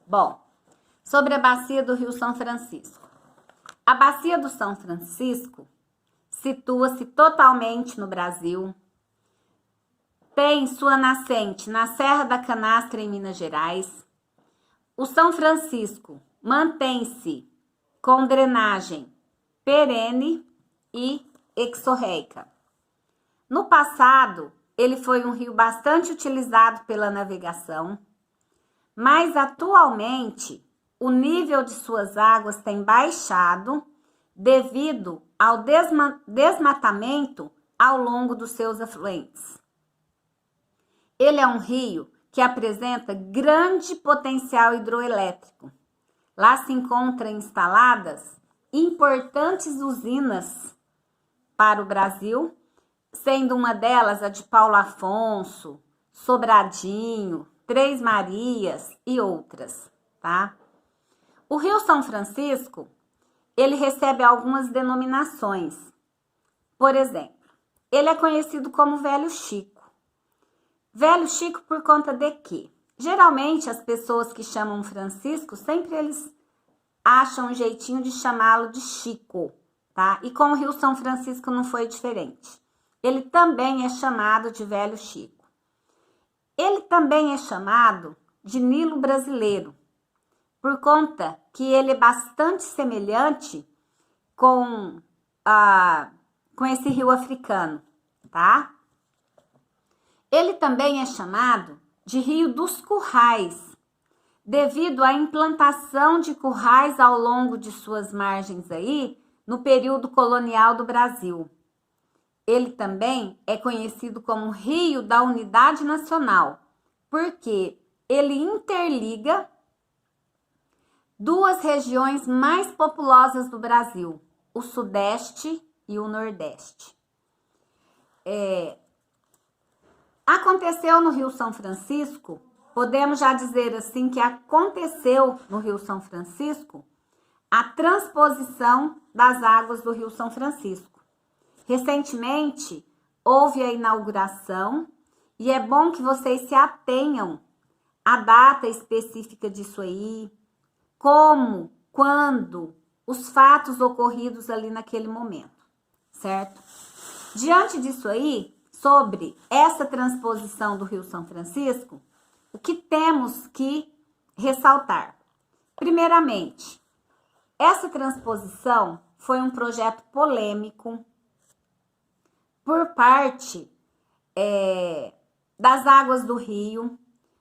Bom, sobre a bacia do Rio São Francisco. A bacia do São Francisco situa-se totalmente no Brasil. Tem sua nascente na Serra da Canastra, em Minas Gerais. O São Francisco mantém-se com drenagem perene e exorreica. No passado, ele foi um rio bastante utilizado pela navegação, mas atualmente o nível de suas águas tem baixado devido ao desmatamento ao longo dos seus afluentes. Ele é um rio que apresenta grande potencial hidroelétrico. Lá se encontram instaladas importantes usinas para o Brasil, sendo uma delas a de Paulo Afonso, Sobradinho, Três Marias e outras, tá? O Rio São Francisco, ele recebe algumas denominações. Por exemplo, ele é conhecido como Velho Chico. Velho Chico por conta de quê? Geralmente as pessoas que chamam Francisco, sempre eles acham um jeitinho de chamá-lo de Chico, tá? E com o Rio São Francisco não foi diferente. Ele também é chamado de Velho Chico. Ele também é chamado de Nilo brasileiro, por conta que ele é bastante semelhante com esse rio africano, tá? Ele também é chamado de Rio dos Currais, devido à implantação de currais ao longo de suas margens aí, no período colonial do Brasil. Ele também é conhecido como Rio da Unidade Nacional, porque ele interliga duas regiões mais populosas do Brasil, o Sudeste e o Nordeste. Aconteceu no Rio São Francisco, podemos já dizer assim que aconteceu no Rio São Francisco a transposição das águas do Rio São Francisco. Recentemente, houve a inauguração e é bom que vocês se atenham à data específica disso aí, como, quando, os fatos ocorridos ali naquele momento, certo? Diante disso aí, sobre essa transposição do Rio São Francisco, o que temos que ressaltar? Primeiramente, essa transposição foi um projeto polêmico por parte das águas do rio,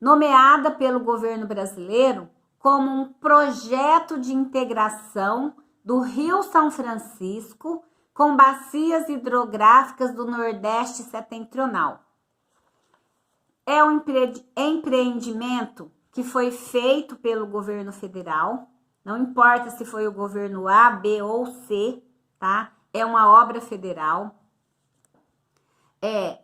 nomeada pelo governo brasileiro como um projeto de integração do Rio São Francisco com bacias hidrográficas do Nordeste Setentrional. É um empreendimento que foi feito pelo governo federal, não importa se foi o governo A, B ou C, tá? É uma obra federal.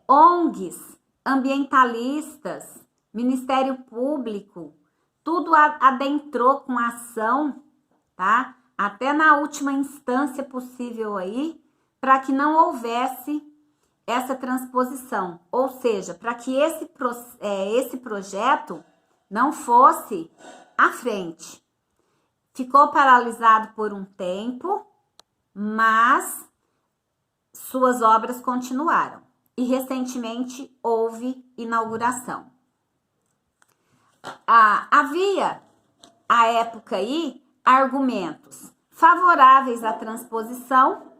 ONGs, ambientalistas, Ministério Público, tudo adentrou com ação, tá? Até na última instância possível aí, para que não houvesse essa transposição. Ou seja, para que esse projeto não fosse à frente. Ficou paralisado por um tempo, mas suas obras continuaram. E recentemente houve inauguração. Havia, à época aí, argumentos favoráveis à transposição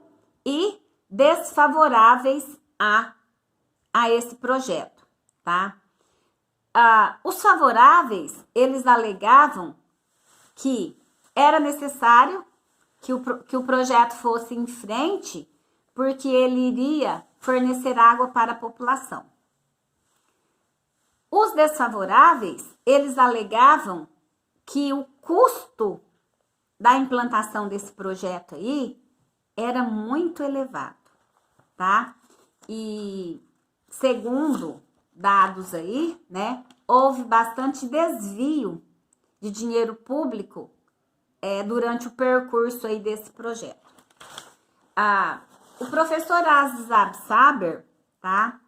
e desfavoráveis a esse projeto, tá? Os favoráveis, eles alegavam que era necessário que o projeto fosse em frente, porque ele iria fornecer água para a população. Os desfavoráveis, eles alegavam que o custo da implantação desse projeto aí era muito elevado, tá? E segundo dados aí, né, houve bastante desvio de dinheiro público durante o percurso aí desse projeto. O professor Aziz Saber, tá?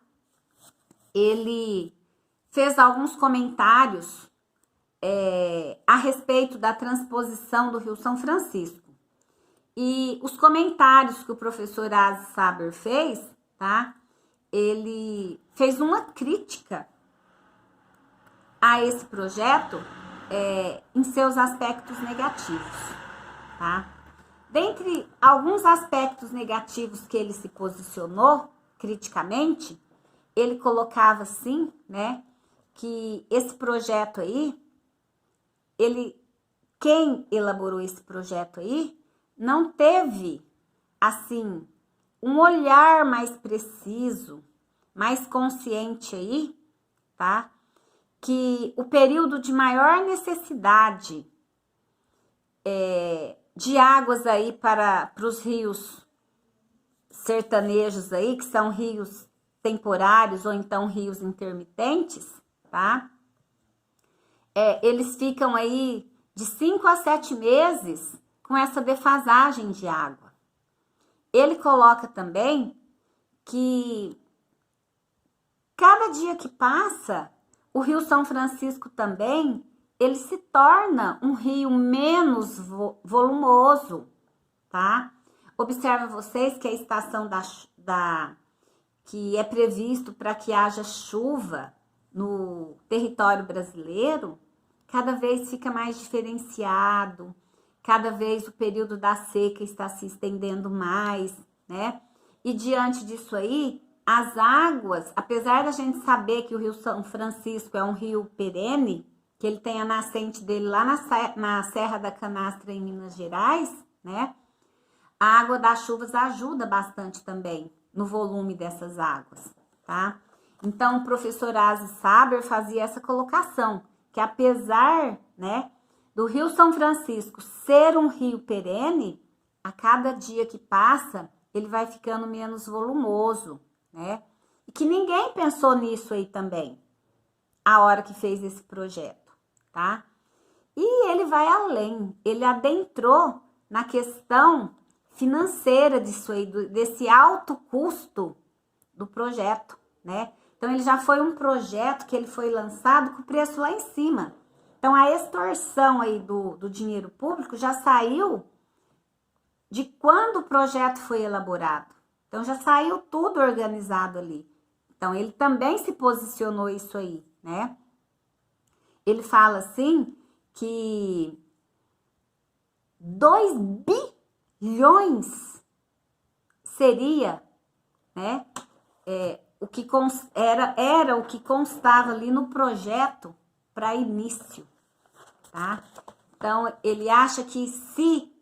Ele fez alguns comentários a respeito da transposição do Rio São Francisco. E os comentários que o professor Azi Saber fez, tá? Ele fez uma crítica a esse projeto em seus aspectos negativos, tá? Dentre alguns aspectos negativos que ele se posicionou criticamente, ele colocava assim, né, que esse projeto aí, quem elaborou esse projeto aí, não teve, assim, um olhar mais preciso, mais consciente aí, tá? Que o período de maior necessidade de águas aí para os rios sertanejos aí, que são rios temporários ou então rios intermitentes, tá? Eles ficam aí de 5 a 7 meses com essa defasagem de água. Ele coloca também que cada dia que passa, o Rio São Francisco também, ele se torna um rio menos volumoso, tá? Observa vocês que a estação que é previsto para que haja chuva no território brasileiro, cada vez fica mais diferenciado, cada vez o período da seca está se estendendo mais, né? E diante disso aí, as águas, apesar da gente saber que o Rio São Francisco é um rio perene, que ele tem a nascente dele lá na Serra da Canastra, em Minas Gerais, né? A água das chuvas ajuda bastante também no volume dessas águas, tá? Então, o professor Azi Saber fazia essa colocação, que apesar, né, do Rio São Francisco ser um rio perene, a cada dia que passa, ele vai ficando menos volumoso, né? E que ninguém pensou nisso aí também, a hora que fez esse projeto, tá? E ele vai além, ele adentrou na questão financeira disso aí, desse alto custo do projeto, né? Então, ele já foi um projeto que ele foi lançado com o preço lá em cima. Então, a extorsão aí do dinheiro público já saiu de quando o projeto foi elaborado. Então, já saiu tudo organizado ali. Então, ele também se posicionou isso aí, né? Ele fala assim que 2 bilhões seria, né, o que era o que constava ali no projeto para início, tá? Então, ele acha que se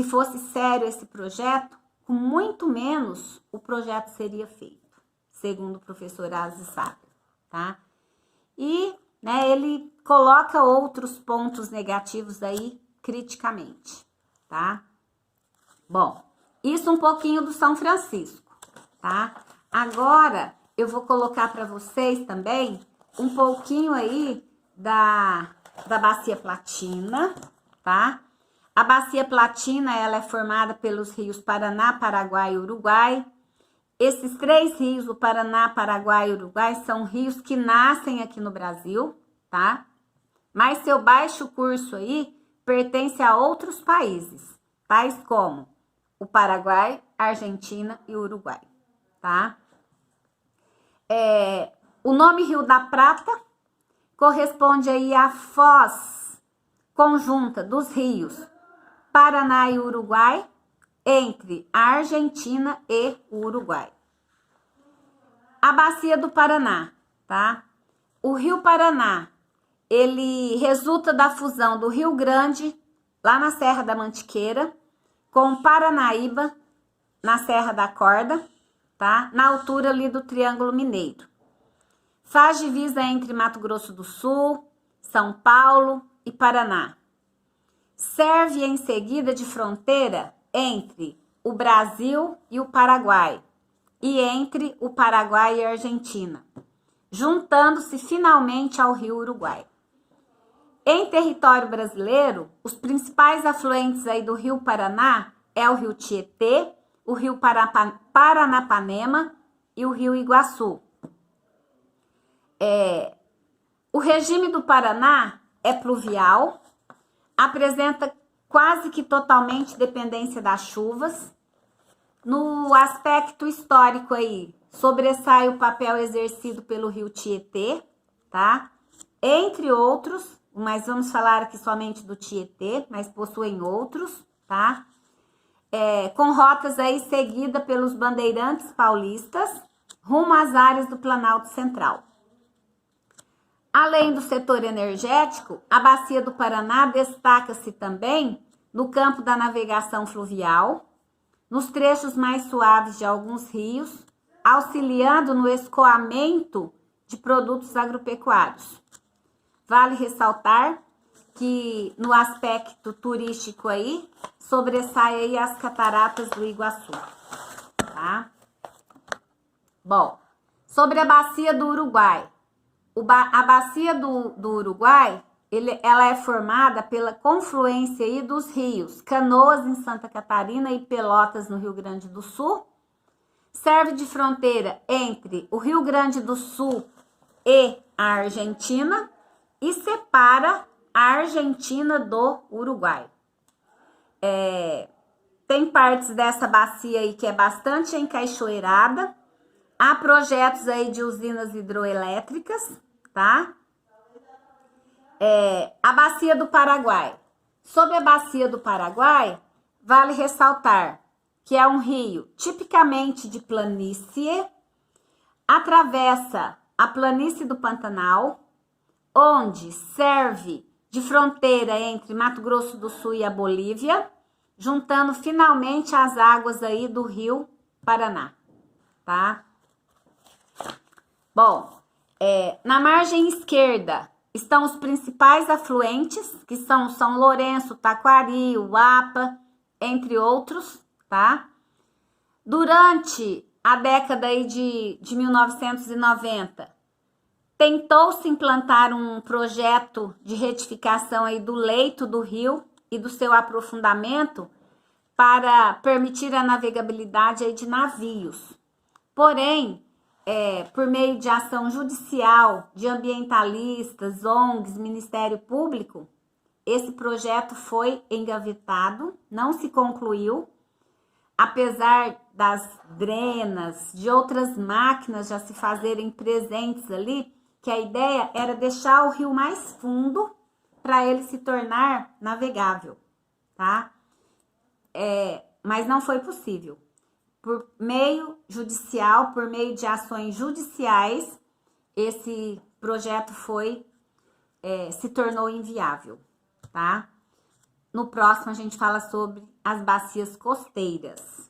fosse sério esse projeto, com muito menos o projeto seria feito, segundo o professor Azi Saber, tá? E, né, ele coloca outros pontos negativos aí criticamente, tá? Bom, isso um pouquinho do São Francisco, tá? Agora, eu vou colocar para vocês também um pouquinho aí da Bacia Platina, tá? A Bacia Platina, ela é formada pelos rios Paraná, Paraguai e Uruguai. Esses 3 rios, o Paraná, Paraguai e Uruguai, são rios que nascem aqui no Brasil, tá? Mas seu baixo curso aí pertence a outros países, tais como o Paraguai, Argentina e Uruguai, tá? O nome Rio da Prata corresponde aí à foz conjunta dos rios Paraná e Uruguai, entre a Argentina e o Uruguai. A Bacia do Paraná, tá? O Rio Paraná, ele resulta da fusão do Rio Grande, lá na Serra da Mantiqueira, com o Paranaíba, na Serra da Corda, tá? Na altura ali do Triângulo Mineiro. Faz divisa entre Mato Grosso do Sul, São Paulo e Paraná. Serve em seguida de fronteira entre o Brasil e o Paraguai, e entre o Paraguai e a Argentina, juntando-se finalmente ao Rio Uruguai. Em território brasileiro, os principais afluentes aí do Rio Paraná é o Rio Tietê, o Rio Paranapanema e o Rio Iguaçu. O regime do Paraná é pluvial, apresenta quase que totalmente dependência das chuvas. No aspecto histórico aí, sobressai o papel exercido pelo rio Tietê, tá? Entre outros, mas vamos falar aqui somente do Tietê, mas possuem outros, tá? Com rotas aí seguidas pelos bandeirantes paulistas, rumo às áreas do Planalto Central. Além do setor energético, a Bacia do Paraná destaca-se também no campo da navegação fluvial, nos trechos mais suaves de alguns rios, auxiliando no escoamento de produtos agropecuários. Vale ressaltar que no aspecto turístico aí, sobressai aí as cataratas do Iguaçu, tá? Bom, sobre a Bacia do Uruguai. A Bacia do Uruguai, ela é formada pela confluência aí dos rios Canoas, em Santa Catarina, e Pelotas, no Rio Grande do Sul. Serve de fronteira entre o Rio Grande do Sul e a Argentina e separa a Argentina do Uruguai. Tem partes dessa bacia aí que é bastante encaixoeirada. Há projetos aí de usinas hidroelétricas, tá? A Bacia do Paraguai. Sobre a Bacia do Paraguai, vale ressaltar que é um rio tipicamente de planície, atravessa a planície do Pantanal, onde serve de fronteira entre Mato Grosso do Sul e a Bolívia, juntando finalmente as águas aí do Rio Paraná, tá? Bom, na margem esquerda estão os principais afluentes, que são São Lourenço, Taquari, Uapa, entre outros, tá? Durante a década aí de 1990, tentou-se implantar um projeto de retificação aí do leito do rio e do seu aprofundamento para permitir a navegabilidade aí de navios. Porém, por meio de ação judicial de ambientalistas, ONGs, Ministério Público, esse projeto foi engavetado, não se concluiu, apesar das drenas, de outras máquinas já se fazerem presentes ali, que a ideia era deixar o rio mais fundo para ele se tornar navegável, tá? Mas não foi possível. Por meio judicial, por meio de ações judiciais, esse projeto se tornou inviável, tá? No próximo a gente fala sobre as bacias costeiras.